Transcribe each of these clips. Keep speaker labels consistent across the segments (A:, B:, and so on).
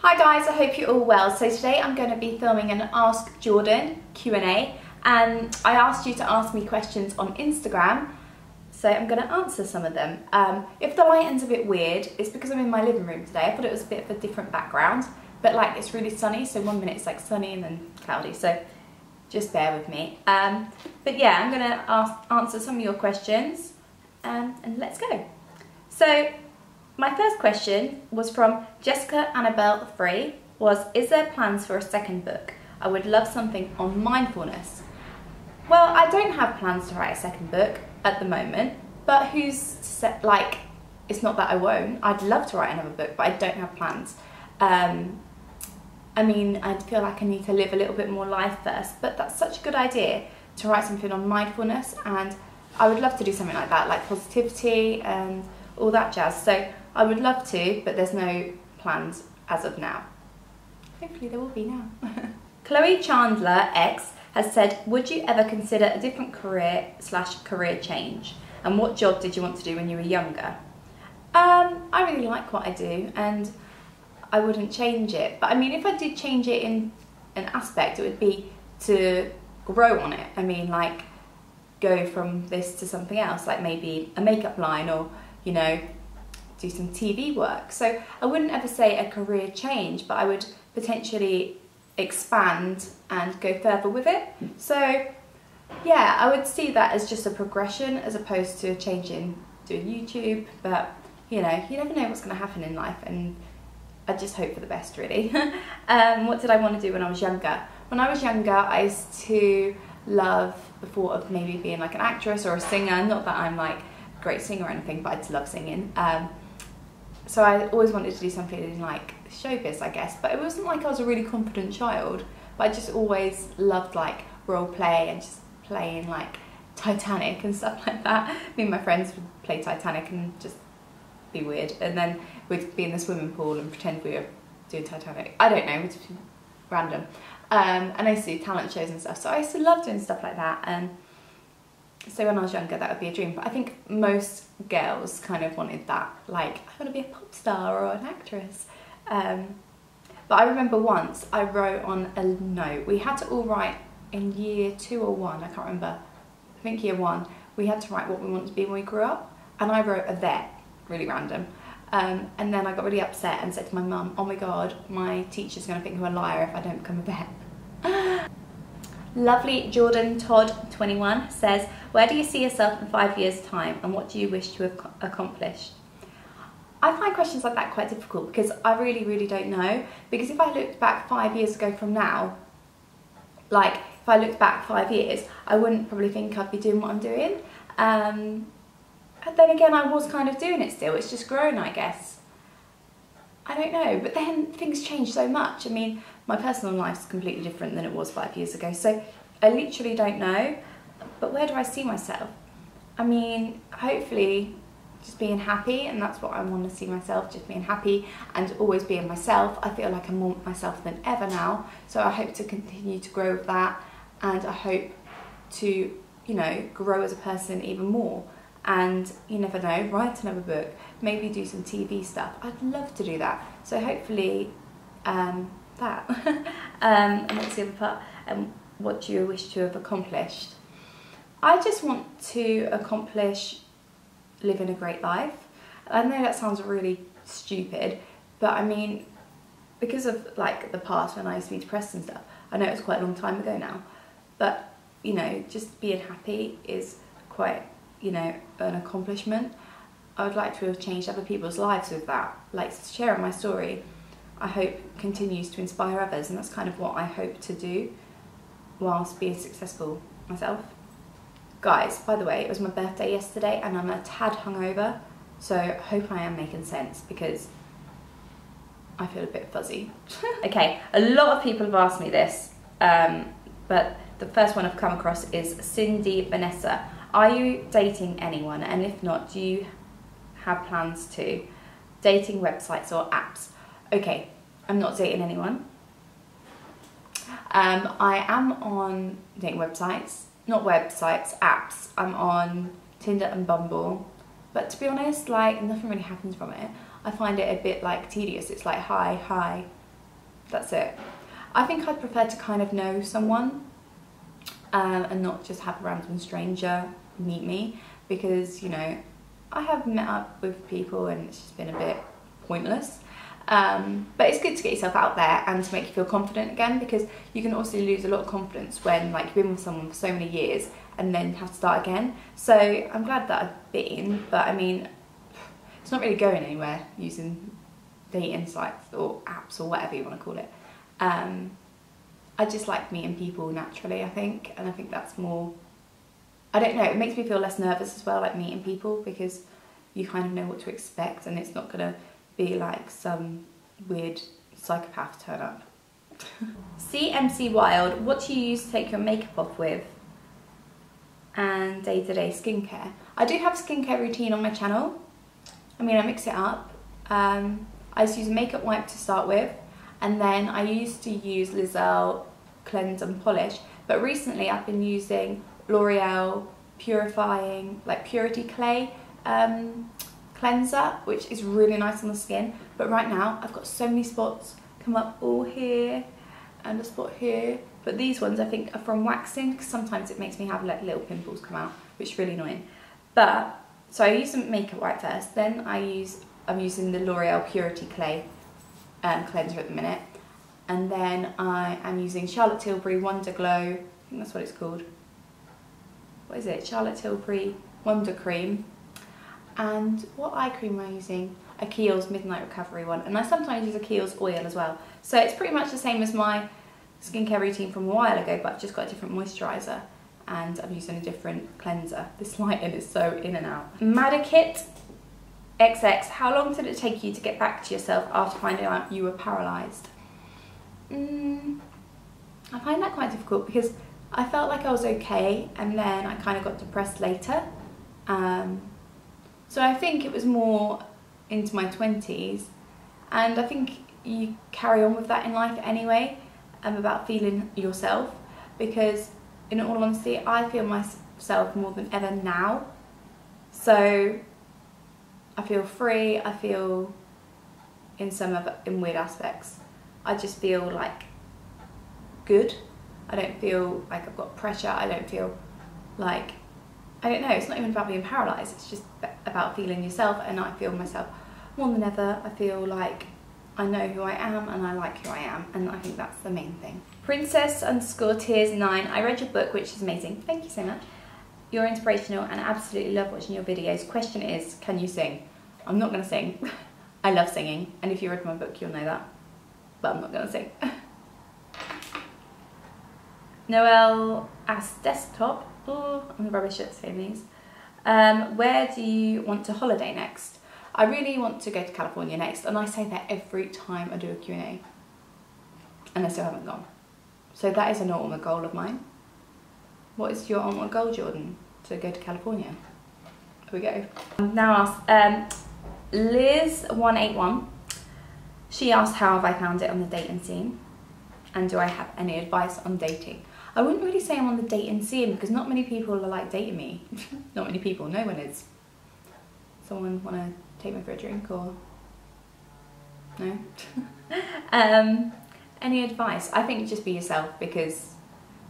A: Hi guys, I hope you're all well. So today I'm going to be filming an Ask Jordan Q&A, and I asked you to ask me questions on Instagram, so I'm going to answer some of them. If the lighting's a bit weird, it's because I'm in my living room today. I thought it was a bit of a different background, but like it's really sunny, so 1 minute it's like sunny and then cloudy, so just bear with me. But yeah, I'm going to answer some of your questions, and let's go. So my first question was from Jessica Annabelle 3, is there plans for a second book? I would love something on mindfulness. Well, I don't have plans to write a second book at the moment, but it's not that I won't. I'd love to write another book, but I don't have plans. I mean, I feel like I need to live a little bit more life first, but that's such a good idea to write something on mindfulness, and I would love to do something like that, like positivity and all that jazz. So I would love to, but there's no plans as of now. Hopefully there will be now. Chloe Chandler X has said, would you ever consider a different career/career change? And what job did you want to do when you were younger? I really like what I do and I wouldn't change it. But I mean, if I did change it in an aspect, it would be to grow on it. I mean, like go from this to something else, like maybe a makeup line, or, you know, do some TV work. So I wouldn't ever say a career change, but I would potentially expand and go further with it. So yeah, I would see that as just a progression as opposed to changing doing YouTube. But you know, you never know what's going to happen in life, and I just hope for the best, really. What did I want to do when I was younger? When I was younger, I used to love the thought of maybe being like an actress or a singer. Not that I'm like a great singer or anything, but I just love singing. So I always wanted to do something in like showbiz, I guess, but it wasn't like I was a really confident child, but I just always loved like role play and just playing like Titanic and stuff like that. Me and my friends would play Titanic and just be weird, and then we'd be in the swimming pool and pretend we were doing Titanic. I don't know, it was random. And I used to do talent shows and stuff, so I used to love doing stuff like that. And so when I was younger, that would be a dream. But I think most girls kind of wanted that, like, I want to be a pop star or an actress. But I remember once I wrote on a note, we had to all write in year 2 or 1, I can't remember, I think year 1, we had to write what we wanted to be when we grew up, and I wrote a vet, really random. And then I got really upset and said to my mum, oh my god, my teacher's going to think I'm a liar if I don't become a vet. Lovely Jordan Todd 21 says, where do you see yourself in 5 years' time, and what do you wish to have accomplished? I find questions like that quite difficult because I really don't know. Because if I looked back 5 years ago from now, like if I looked back 5 years, I wouldn't probably think I'd be doing what I'm doing. And then again, I was kind of doing it still. It's just grown, I guess. I don't know, but then things change so much. I mean, my personal life's completely different than it was 5 years ago, so I literally don't know. But where do I see myself? I mean, hopefully just being happy, and that's what I want to see myself, just being happy and always being myself. I feel like I'm more myself than ever now, so I hope to continue to grow with that, and I hope to, you know, grow as a person even more. And you never know, write another book, maybe do some TV stuff. I'd love to do that. So hopefully that. And what's the other part? What do you wish to have accomplished? I just want to accomplish living a great life. I know that sounds really stupid, but I mean, because of like the past when I used to be depressed and stuff, I know it was quite a long time ago now, but you know, just being happy is quite, you know, an accomplishment. I would like to have changed other people's lives with that. Like, sharing my story, I hope continues to inspire others, and that's kind of what I hope to do whilst being successful myself. Guys, by the way, it was my birthday yesterday and I'm a tad hungover, so I hope I am making sense because I feel a bit fuzzy. Okay, a lot of people have asked me this, but the first one I've come across is Cindy Vanessa. Are you dating anyone, and if not, do you have plans to? Dating websites or apps? Okay, I'm not dating anyone. I am on dating websites, not websites, apps. I'm on Tinder and Bumble, but to be honest, like, nothing really happens from it. I find it a bit like tedious. It's like hi, that's it. I think I'd prefer to kind of know someone and not just have a random stranger meet me, because, you know, I have met up with people and it's just been a bit pointless. But it's good to get yourself out there and to make you feel confident again, because you can also lose a lot of confidence when, like, you've been with someone for so many years and then have to start again. So I'm glad that I've been, but I mean, it's not really going anywhere using dating sites or apps or whatever you want to call it. I just like meeting people naturally, I think, and I think that's more, I don't know, it makes me feel less nervous as well, like meeting people, because you kind of know what to expect and it's not gonna be like some weird psychopath turn up. CMC Wild, what do you use to take your makeup off with? And day-to-day skincare. I do have a skincare routine on my channel. I mean, I mix it up. I just use a makeup wipe to start with, and then I used to use Lizelle Cleanse and Polish, but recently I've been using L'Oreal Purifying, like Purity Clay cleanser, which is really nice on the skin. But right now I've got so many spots come up all here and a spot here, but these ones I think are from waxing, because sometimes it makes me have like little pimples come out, which is really annoying. But so I use some makeup wipe first, then I'm using the L'Oreal Purity Clay cleanser at the minute, and then I am using Charlotte Tilbury Wonder Glow, I think that's what it's called. What is it? Charlotte Tilbury Wonder Cream. And what eye cream am I using? A Kiehl's Midnight Recovery one, and I sometimes use a Kiehl's oil as well. So it's pretty much the same as my skincare routine from a while ago, but I've just got a different moisturiser and I'm using a different cleanser. This lighting is so in and out. Madakit XX, how long did it take you to get back to yourself after finding out you were paralysed? I find that quite difficult, because I felt like I was okay and then I kind of got depressed later. So I think it was more into my 20s, and I think you carry on with that in life anyway, about feeling yourself, because in all honesty I feel myself more than ever now. So I feel free, I feel in weird aspects, I just feel like good. I don't feel like I've got pressure, I don't feel like, I don't know, it's not even about being paralysed, it's just about feeling yourself, and I feel myself more than ever. I feel like I know who I am and I like who I am, and I think that's the main thing. Princess_tears9, I read your book, which is amazing, thank you so much. You're inspirational and I absolutely love watching your videos. Question is, can you sing? I'm not gonna sing. I love singing, and if you read my book you'll know that, but I'm not gonna sing. Noelle as desktop, oh, I'm rubbish at saying these. Where do you want to holiday next? I really want to go to California next, and I say that every time I do a Q&A, and I still haven't gone. So that is an ultimate goal of mine. What is your ultimate goal, Jordan? To go to California? Here we go. Now ask Liz181. She asked how have I found it on the dating scene, and do I have any advice on dating? I wouldn't really say I'm on the dating scene, because not many people are like dating me. Not many people, no one is. Someone want to take me for a drink, or no? Any advice? I think just be yourself, because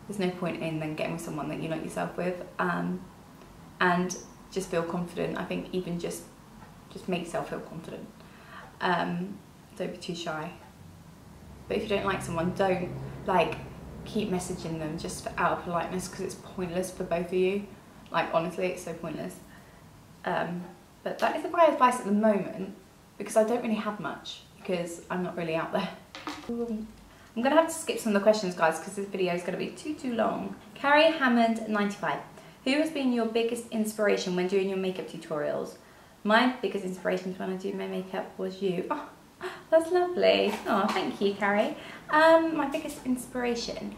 A: there's no point in then getting with someone that you're not yourself with, and just feel confident. I think even just make yourself feel confident. Don't be too shy. But if you don't like someone, don't like keep messaging them just out of politeness, because it's pointless for both of you. Like, honestly, it's so pointless. But that is my advice at the moment, because I don't really have much, because I'm not really out there. I'm gonna have to skip some of the questions, guys, because this video is gonna be too long. Carrie Hammond 95. Who has been your biggest inspiration when doing your makeup tutorials? My biggest inspiration when I do my makeup was you. Oh, that's lovely. Oh, thank you, Carrie. My biggest inspiration.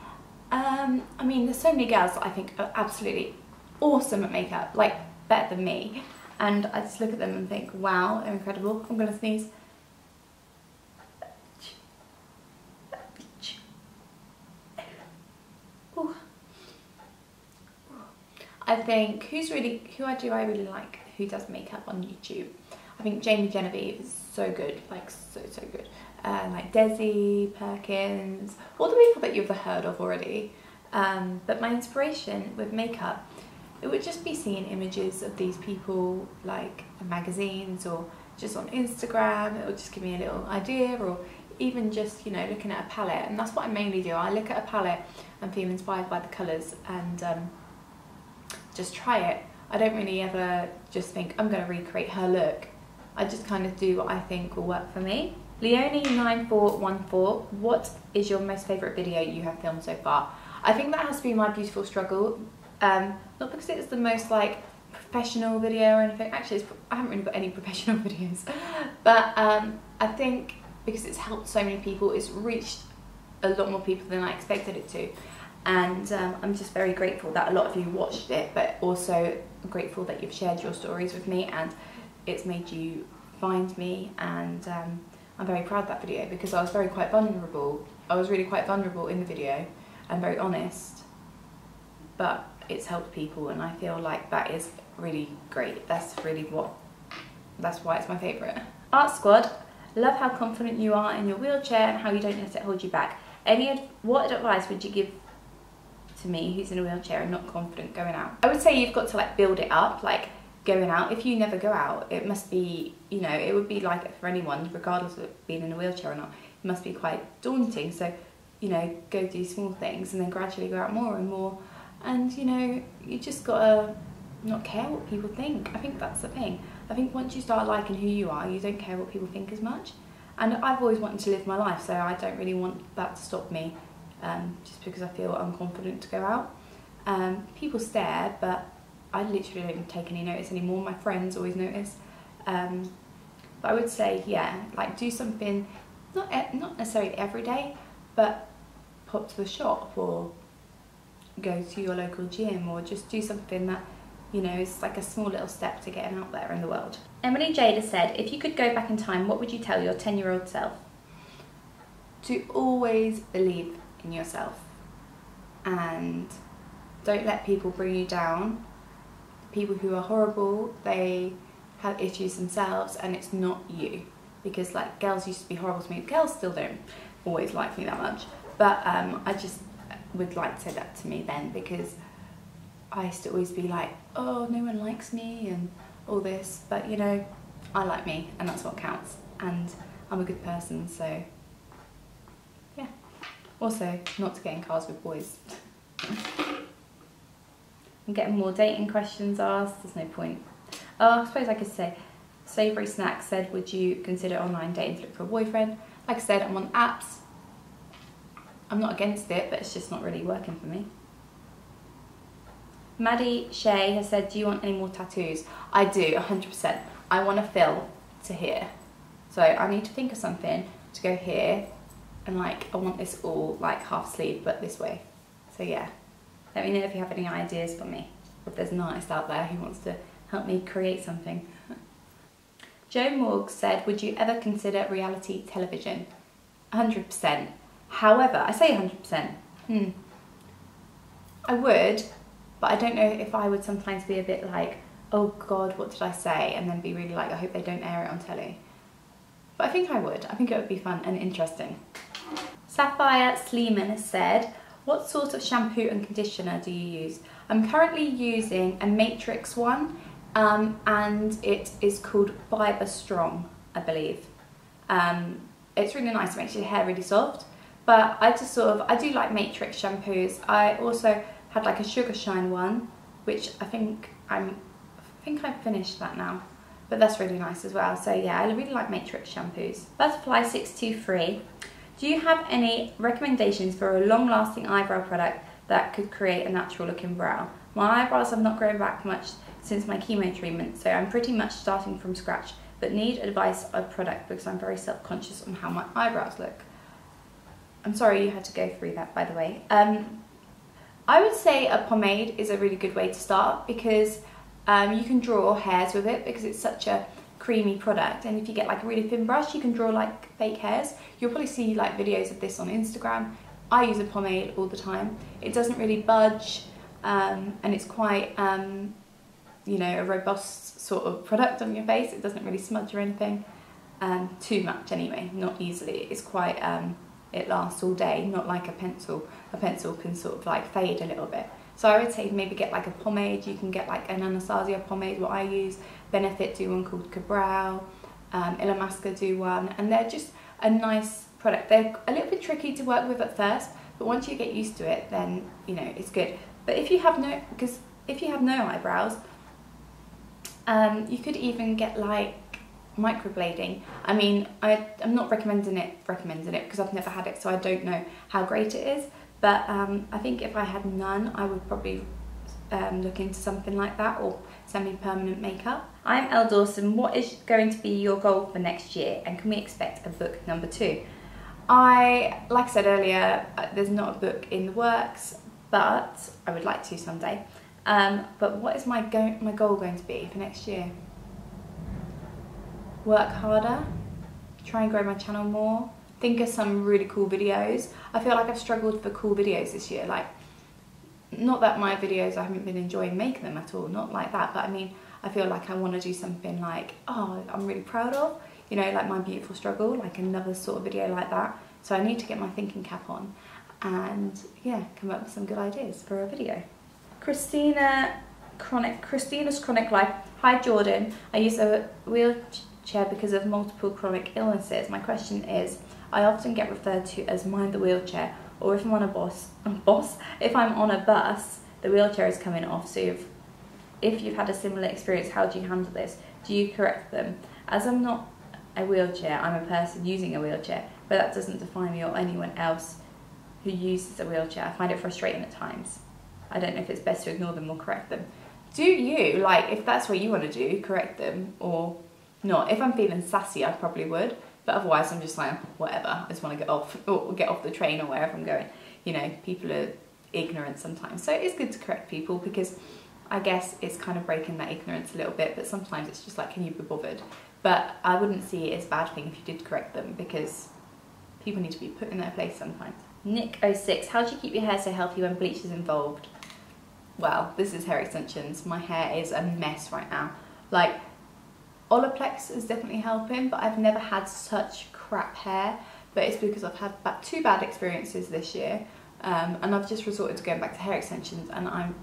A: I mean, there's so many girls that I think are absolutely awesome at makeup, like better than me. And I just look at them and think, wow, they're incredible. I'm gonna sneeze. Ooh. I think who do I really like who does makeup on YouTube? I think Jamie Genevieve is so good, like so good. Like Desi, Perkins, all the people that you've heard of already. But my inspiration with makeup, it would just be seeing images of these people like in magazines or just on Instagram. It would just give me a little idea, or even just, you know, looking at a palette. And that's what I mainly do. I look at a palette and feel inspired by the colours and just try it. I don't really ever just think I'm going to recreate her look. I just kind of do what I think will work for me. Leonie9414, what is your most favourite video you have filmed so far? I think that has to be My Beautiful Struggle. Not because it's the most like professional video or anything. Actually, I haven't really got any professional videos. But I think because it's helped so many people, it's reached a lot more people than I expected it to. And I'm just very grateful that a lot of you watched it, but also grateful that you've shared your stories with me and it's made you find me. And I'm very proud of that video because I was quite vulnerable. I was really quite vulnerable in the video and very honest, but it's helped people, and I feel like that is really great. That's why it's my favourite. Art Squad, love how confident you are in your wheelchair and how you don't let it hold you back. What advice would you give to me who's in a wheelchair and not confident going out? I would say you've got to like build it up, like going out. If you never go out, it must be, you know, it would be like for anyone, regardless of being in a wheelchair or not, it must be quite daunting. So, you know, go do small things and then gradually go out more and more. And, you know, you just gotta not care what people think. I think that's the thing. I think once you start liking who you are, you don't care what people think as much. And I've always wanted to live my life, so I don't really want that to stop me just because I feel unconfident to go out. People stare, but I literally don't take any notice anymore. My friends always notice. But I would say, yeah, like do something, not necessarily every day, but pop to the shop or go to your local gym or just do something that, you know, is like a small little step to getting out there in the world. Emily Jada said, if you could go back in time, what would you tell your 10-year-old self? To always believe in yourself and don't let people bring you down. People who are horrible, they have issues themselves and it's not you. Because like girls used to be horrible to me, girls still don't always like me that much, but I just would like to say that to me then, because I used to always be like, oh, no one likes me and all this, but you know, I like me and that's what counts, and I'm a good person, so yeah. Also, not to get in cars with boys. I'm getting more dating questions asked, there's no point. Oh, I suppose I could say, Savoury Snack said, would you consider online dating to look for a boyfriend? Like I said, I'm on apps. I'm not against it, but it's just not really working for me. Maddie Shay has said, do you want any more tattoos? I do, 100%. I want to fill to here. So I need to think of something to go here, and like I want this all like half sleeve, but this way. So yeah, let me know if you have any ideas for me, or if there's an artist out there who wants to help me create something. Joe Morg said, would you ever consider reality television? 100%. However, I say 100%. I would, but I don't know if I would sometimes be a bit like, oh God, what did I say? And then be really like, I hope they don't air it on telly. But I think I would. I think it would be fun and interesting. Sapphire Sleeman has said, what sort of shampoo and conditioner do you use? I'm currently using a Matrix one, and it is called Fibre Strong, I believe. It's really nice, it makes your hair really soft. But I just I do like Matrix shampoos. I also had like a Sugar Shine one, which I think I've finished that now. But that's really nice as well. So yeah, I really like Matrix shampoos. Butterfly623, do you have any recommendations for a long-lasting eyebrow product that could create a natural looking brow? My eyebrows have not grown back much since my chemo treatment, so I'm pretty much starting from scratch, but need advice on product because I'm very self-conscious on how my eyebrows look. I'm sorry you had to go through that, by the way. I would say a pomade is a really good way to start because you can draw hairs with it because it's such a creamy product, and if you get like a really thin brush you can draw like fake hairs. You'll probably see like videos of this on Instagram. I use a pomade all the time. It doesn't really budge and it's quite you know, a robust sort of product on your face. It doesn't really smudge or anything too much anyway, not easily. It's quite, it lasts all day, not like a pencil. A pencil can sort of like fade a little bit. So I would say maybe get like a pomade. You can get like an Anastasia pomade, what I use. Benefit do one called Cabral, Illamasqua do one, and they're just a nice product. They're a little bit tricky to work with at first, but once you get used to it, then you know it's good. But if you have no, because if you have no eyebrows, you could even get like microblading. I mean, I'm not recommending it because I've never had it, so I don't know how great it is. But I think if I had none, I would probably look into something like that, or semi-permanent makeup. I'm Elle Dawson. What is going to be your goal for next year, and can we expect a book number 2? Like I said earlier, there's not a book in the works, but I would like to someday. But what is my goal going to be for next year? Work harder, try and grow my channel more, think of some really cool videos. I feel like I've struggled for cool videos this year. Like, not that my videos, I haven't been enjoying making them at all, not like that, but I mean, I feel like I want to do something like, oh, I'm really proud of, you know, like My Beautiful Struggle, like another sort of video like that. So I need to get my thinking cap on and yeah, come up with some good ideas for a video. Christina's Chronic Life. Hi Jordan, I use a wheelchair because of multiple chronic illnesses. My question is, I often get referred to as mind the wheelchair, or if I'm on if I'm on a bus, the wheelchair is coming off. So if you've had a similar experience, how do you handle this? Do you correct them? As I'm not a wheelchair, I'm a person using a wheelchair, but that doesn't define me or anyone else who uses a wheelchair. I find it frustrating at times. I don't know if it's best to ignore them or correct them. Do you, like, if that's what you want to do, correct them or not? If I'm feeling sassy, I probably would, but otherwise I'm just like, whatever, I just want to get off the train or wherever I'm going. You know, people are ignorant sometimes, so it's good to correct people, because I guess it's kind of breaking that ignorance a little bit, but sometimes it's just like, can you be bothered? But I wouldn't see it as a bad thing if you did correct them, because people need to be put in their place sometimes. Nick06, how do you keep your hair so healthy when bleach is involved? Well, this is hair extensions. My hair is a mess right now. Like, Olaplex is definitely helping, but I've never had such crap hair. But it's because I've had 2 bad experiences this year, and I've just resorted to going back to hair extensions, and I'm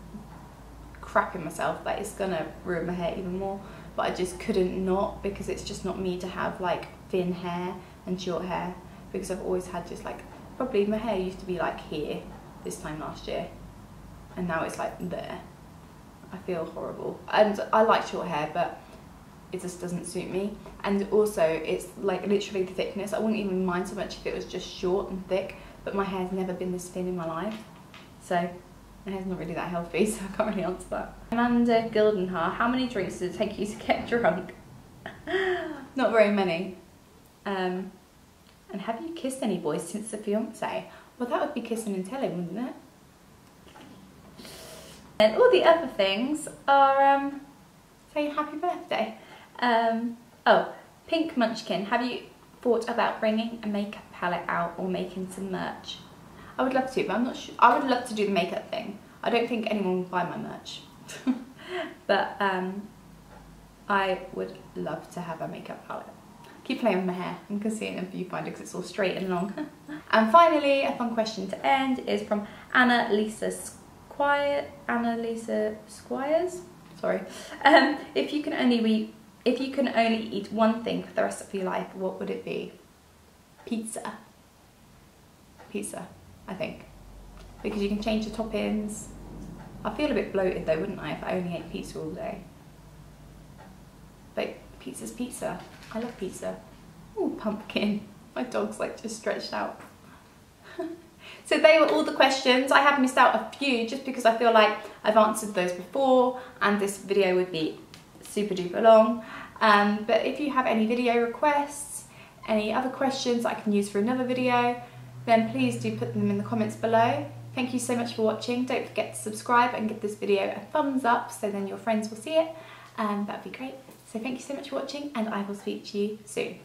A: crapping myself that it's gonna ruin my hair even more. But I just couldn't not, because it's just not me to have like thin hair and short hair, because I've always had just like, probably my hair used to be like here this time last year, and now it's like there. I feel horrible, and I like short hair, but it just doesn't suit me. And also it's like literally the thickness. I wouldn't even mind so much if it was just short and thick, but my hair's never been this thin in my life, so my hair's not really that healthy, so I can't really answer that. Amanda Gildenhar, how many drinks does it take you to get drunk? Not very many. And have you kissed any boys since the fiance? Well, that would be kissing and telling, wouldn't it? And all the other things are saying happy birthday. Oh, Pink Munchkin, have you thought about bringing a makeup palette out or making some merch? I would love to, but I'm not sure. I would love to do the makeup thing. I don't think anyone will buy my merch. But I would love to have a makeup palette. Keep playing with my hair. I'm going to see it in a viewfinder because it's all straight and long. And finally, a fun question to end is from Annalisa Squires. Sorry. If you can only eat one thing for the rest of your life, what would it be? Pizza. Pizza, I think. Because you can change the toppings. I'd feel a bit bloated though, wouldn't I, if I only ate pizza all day. But pizza's pizza. I love pizza. Ooh, pumpkin. My dog's like just stretched out. So they were all the questions. I have missed out a few just because I feel like I've answered those before and this video would be super duper long. But if you have any video requests, any other questions I can use for another video, then please do put them in the comments below. Thank you so much for watching. Don't forget to subscribe and give this video a thumbs up so then your friends will see it. That'd be great. So thank you so much for watching, and I will speak to you soon.